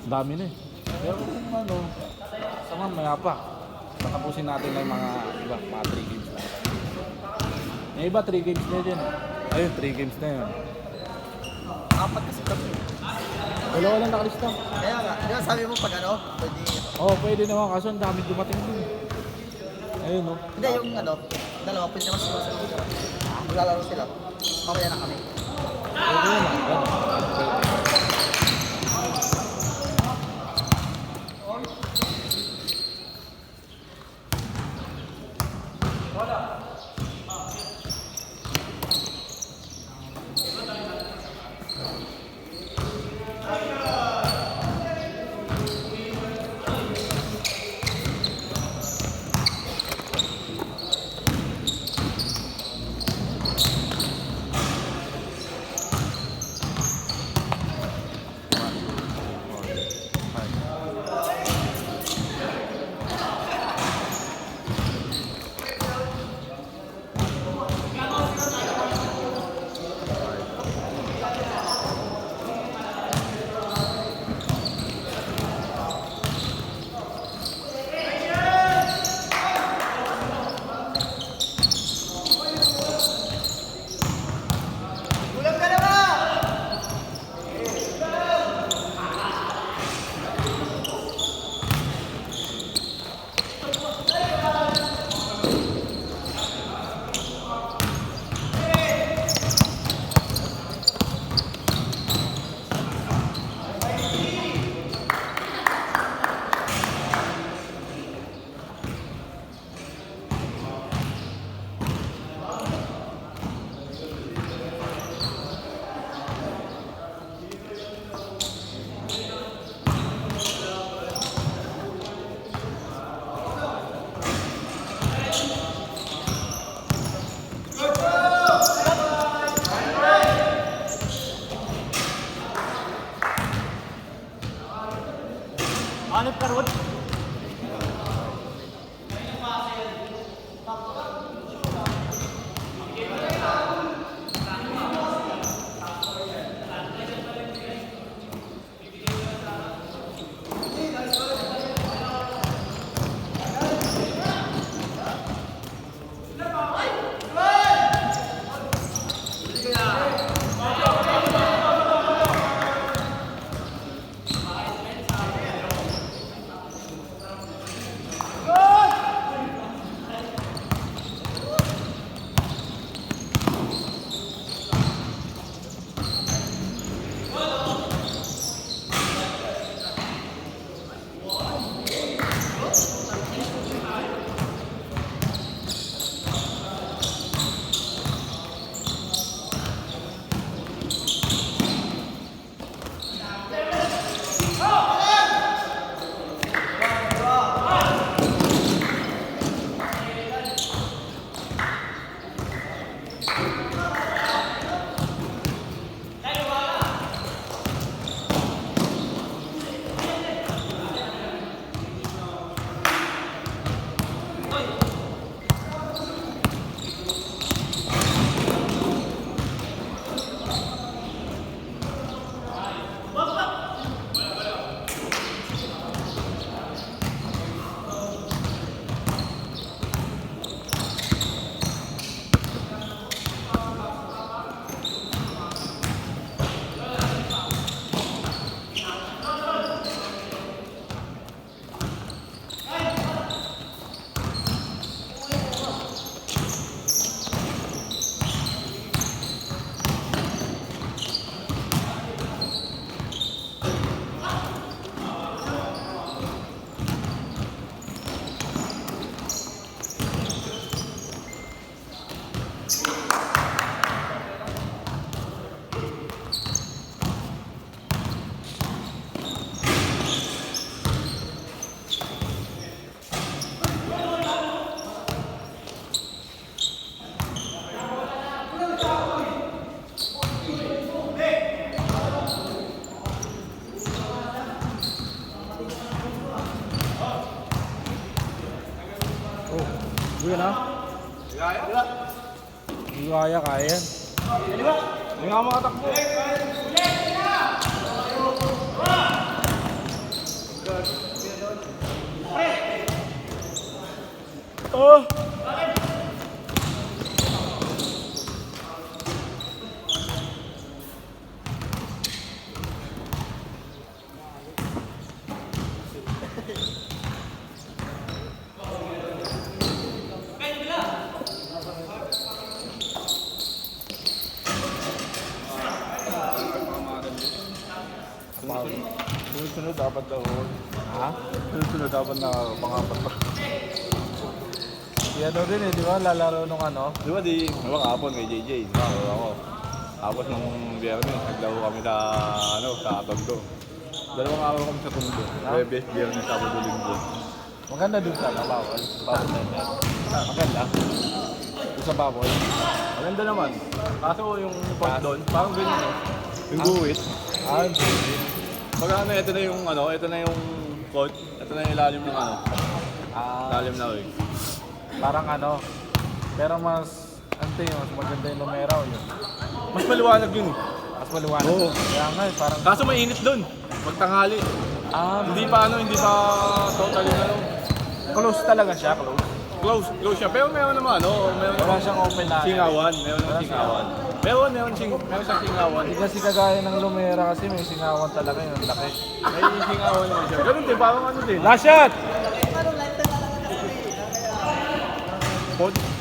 Dami na eh. Pero kung ano, sa mamaya pa. Tatapusin natin na yung mga iba, mga 3 games na. Yung iba 3 games na yun. Ayun, 3 games na yun. Apat kasi kami. Dalawa lang nakalista. Kaya nga, di ba sabi mo pag ano, pwede... Oo, pwede naman kaso ang daming dumating din. Ayun no. Hindi, yung ano, dalawa, pwede naman sila sa lugar. Maglalaro sila. Mamaya na kami. Pwede naman. Ganun. Pwede. Hanip ka ron? Yun ha? Hindi kaya, kaya yan. Hindi nga makatakbo. Oh! Sunod-sunod dapat daw. Ha? Sunod-sunod dapat na pangapat pa. Yan rin eh, di ba? Lalaro nung ano? Di ba kahapon kay JJ, nalaro ako. Tapos nung biyernes, naglaro kami sa Tondo. Dalawang araw kami sa Tondo. Webes, biyernes, Sabado, Linggo. Maganda dun sa bawal. Bawal na yan. Maganda. Dun sa bawal. Maganda naman. Kaso yung court doon, parang ganyan eh. Yung guwit. Hindi. Pag ito na yung court, ito na yung ilalim ng ilalim na rig. Parang ano, pero mas maganda yung numero yun. Mas maliwanag yun eh. Mas maliwanag. Oo. Kaya nga eh, parang... Kaso mainit doon, magtanghali. Hindi pa totally Close talaga siya, close. Close siya. Pero meron naman Wala siyang open na. singawan. Meron singawan. Meron siyang singawan. Hindi kasi kagaya ng Lumera kasi may singawan talaga yun, laki. May singawan naman siya. Ganun din, parang din. Last shot!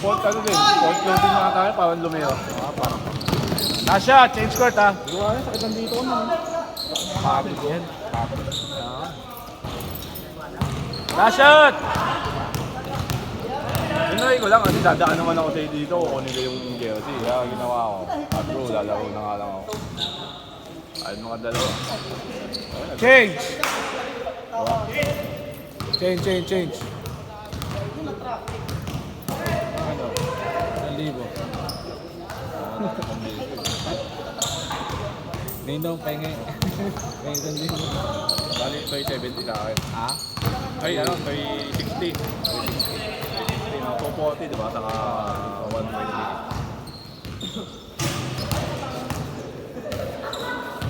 Port clothing na tayo, parang lumero. Parang. Last shot, change court ha. Hindi ko alam, sakit nandito ko naman. Pagod yan. Last shot! Inaway ko lang kasi dadaan naman ako sa'yo dito, kukunin ko yung jersey. Kaya ginawa ko. At bro, lalaro na nga lang ako. Ayun mga dalawa. Change! Change. Ano? 1,000. Ninong penge. May 1,000. Bali, 370 sa akin. Ha? Ay, 360. 240, di ba? Saka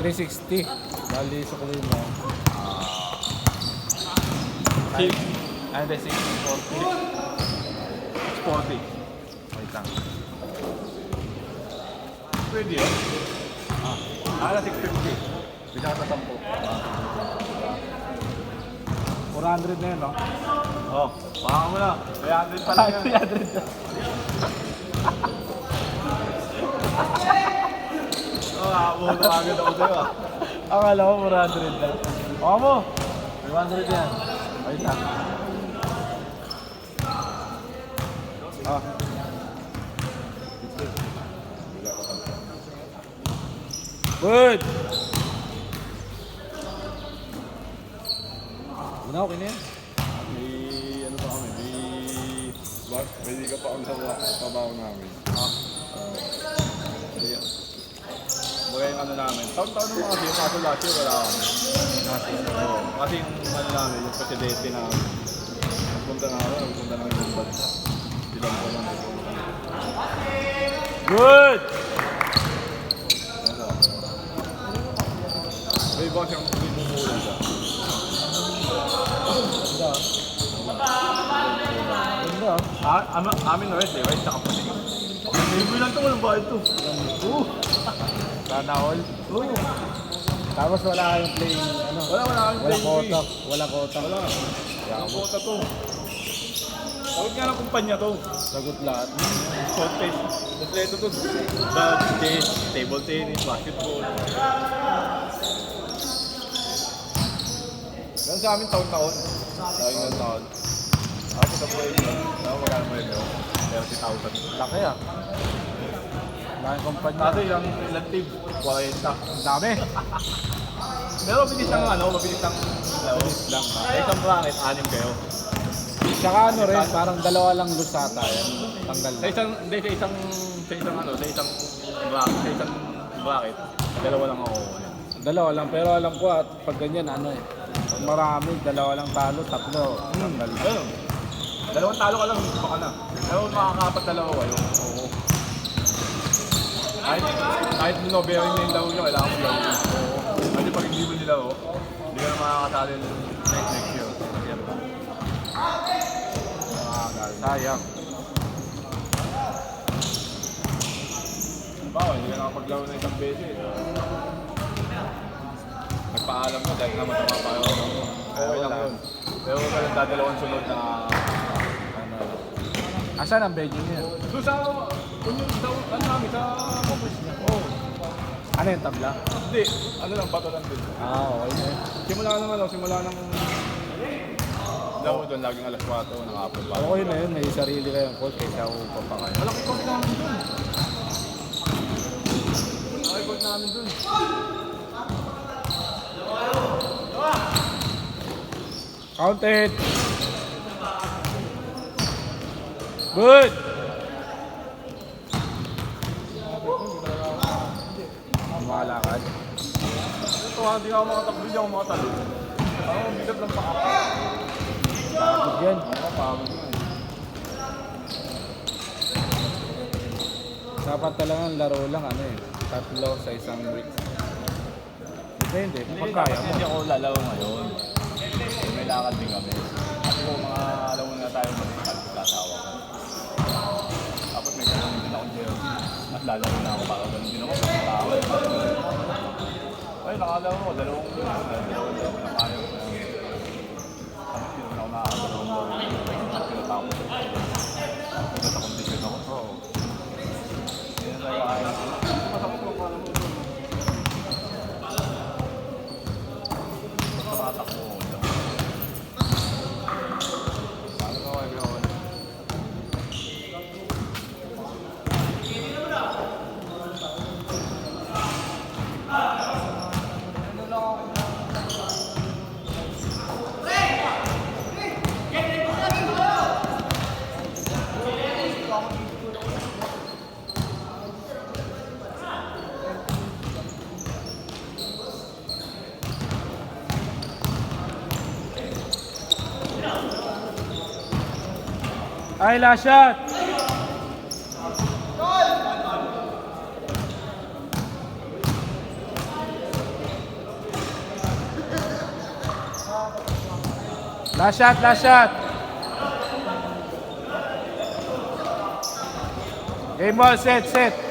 360. Bali sa kulit mo. Hindi, 640. 640. Wait lang. Pwede yun? Ah, 650. Bigyan ka sa 10. 400 na yun, no? Oh, baka mo na. 300 pa lang yan. 300 na. Muna agad ako sa'yo ah. Akala ko 400 na. Baka mo. 300 yan. Wait lang. Good! Una, okay na yan. May ano pa kami, may ka pa ang trabaho namin. Mga yung ano namin, taon-taon naman kasi yung kaso last year wala kami. Kasi yung ano namin, yung presidente namin, nagpunta na yung bansa. Ilang po naman. Good! May iba siyang bumulan siya. Ganda. Amin na rin, right? Saka puti. Libre lang ito, walang bayad ito. Sana all. Tapos wala kayong playing, ano? Wala kami Wala playing kotak. fee. Wala kotak. Wala. Ang kota to. Tawag nga ng kumpanya to. Sagot lahat. Short face. Kompleto to. Dodge, chess, table tennis, basketball. Ganun sa amin taon-taon. Lagi ng taon. Ako sa buhay ko. Magkano mo yun? 30,000. Laki ah. Laking kumpanya. Kasi yung ilang team, 40. Ang dami. Pero mabilis lang mabilis lang. Lang. Sa isang bracket, 6 kayo. Tsaka ano rin, parang dalawa lang lusata yan. Tanggal Sa na. isang bracket, dalawa lang ako. Dalawa lang, pero alam ko at pag ganyan ano eh. Pag marami, dalawa lang talo, tatlo. Tanggal na. Ayun. Dalawang talo ka lang, baka na. Pero makakapat dalawa kayo. Oo. Kahit November na yung laro nyo, kailangan mo laro nyo. Kasi pag hindi mo nilaro, hindi ka na makakasali next year. Makakasali. Sayang. Bawa, hindi ka nakapaglaro na isang beses. Nagpaalam mo dahil nga masama pa yun. Okay lang yun. Pero huwag ka lang dadalawang sunod na ano. Asan ang venue niya? Doon sa, ano namin, sa office niya. Oo. Ano yung tabla? Hindi, ano lang, bato lang din. Okay na yun. Simula ng laro doon, laging alas 4 ng hapon pa. Okay na yun, may sarili kayong court kaysa ako pa pa kayo. Malaki court namin doon. Malaki court namin doon. Counted! Good! Makalakad. Ito ha, hindi ako makatakbo, hindi ako makatalo. Parang ang bigat ng paa. Pagod yan. Oo, pagod yun. Dapat talagang laro lang ano eh. 3 sa isang week. Depende, kung kaya mo. Hindi ako lalaro ngayon. May lakad din kami. Kasi kung mga alam mo na tayo mag-kasawa ko. Tapos may gano'n din akong jersey. At lalaro na ako para gano'n din ako. Ay, nakalaro ko. Dalawang na kaya ko. Tapos yun ako nakakadalawang ball. Tinatapos ko. Bigat akong ticket ako. Oo. Yan na tayo kaya ko. Masakit mo para mo ito. Basta makatakbo ko dyan. Paano ka kayo gawin? Ay, last shot! Last shot, last shot! Game ball, set, set!